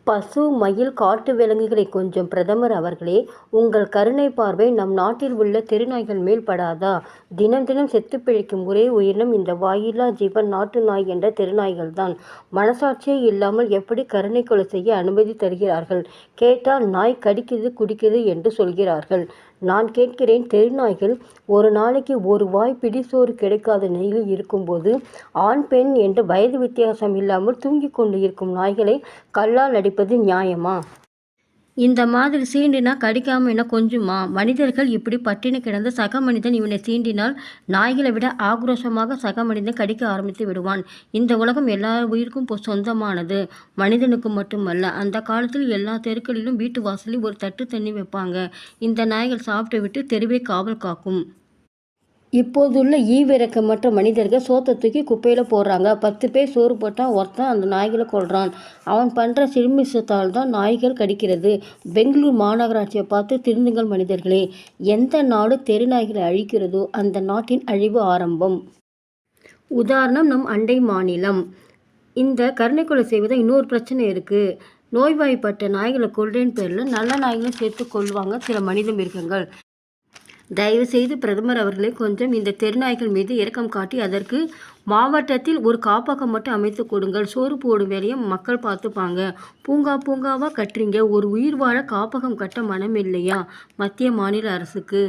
பசு, மயில், காட்டு விலங்குகளை கொஞ்சும் பிரதமர் அவர்களே, உங்கள் கருணை பார்வை நம் நாட்டில் உள்ள தெருநாய்கள் மேல் படாதா? தினம் தினம் செத்துப் பிழைக்கும் ஒரே உயிரினம் இந்த வாயில்லா ஜீவன் நாட்டு நாய் என்ற தெருநாய்கள்தான். மனசாட்சியே இல்லாமல் எப்படி கருணை கொலை செய்ய அனுமதி தருகிறார்கள்? கேட்டால் நாய் கடிக்குது குடிக்குது என்று சொல்கிறார்கள். நான் கேட்கிறேன், தெருநாய்கள் ஒரு நாளைக்கு ஒரு வாய் பிடிசோறு கிடைக்காத நிலையில் இருக்கும்போது ஆண் பெண் என்று வயது வித்தியாசம் இல்லாமல் தூங்கிக் கொண்டு இருக்கும் நாய்களை கல்லால் அடிப்பது நியாயமா? இந்த மாதிரி சீண்டினா கடிக்காம என்ன கொஞ்சுமா? மனிதர்கள் இப்படி பட்டினி கிடந்த சக மனிதன் இவனை சீண்டினால் நாய்களை விட ஆக்ரோஷமாக சக மனிதன் கடிக்க ஆரம்பித்து விடுவான். இந்த உலகம் எல்லா உயிருக்கும் சொந்தமானது, மனிதனுக்கு மட்டுமல்ல. அந்த காலத்தில் எல்லா தெருக்களிலும் வீட்டு வாசலில் ஒரு தட்டு தண்ணி வைப்பாங்க. இந்த நாய்கள் சாப்பிட்டு விட்டு தெருவை காவல் காக்கும். இப்போதுள்ள ஈவிரக்கமற்ற மனிதர்கள் சோத்தை தூக்கி குப்பையில் போடுறாங்க. 10 பேர் சோறு போட்டால் ஒருத்தன் அந்த நாய்களை கொல்றான். அவன் பண்ணுற சிறுமிஷத்தால் தான் நாய்கள் கடிக்கிறது. பெங்களூர் மாநகராட்சியை பார்த்து திருந்துங்கள் மனிதர்களே. எந்த நாடு தெரு நாய்களை அழிக்கிறதோ அந்த நாட்டின் அழிவு ஆரம்பம். உதாரணம் நம் அண்டை மாநிலம். இந்த கருணை கொலை செய்வதில் இன்னொரு பிரச்சனை இருக்குது. நோய்வாய்ப்பட்ட நாய்களை கொல்றேன்னு பேரில் நல்ல நாய்களை சேர்த்து கொள்வாங்க சில மனித மிருகங்கள். தயவுசெய்து பிரதமர் அவர்களே, கொஞ்சம் இந்த தெருநாய்கள் மீது இரக்கம் காட்டி அதற்கு மாவட்டத்தில் ஒரு காப்பகம் மட்டும் அமைத்து கொடுங்கள். சோறு போடும் வேலையை மக்கள் பார்த்துப்பாங்க. பூங்காவா கட்டுறீங்க, ஒரு உயிர் வாழ காப்பகம் கட்ட மனம் இல்லையா மத்திய மாநில அரசுக்கு?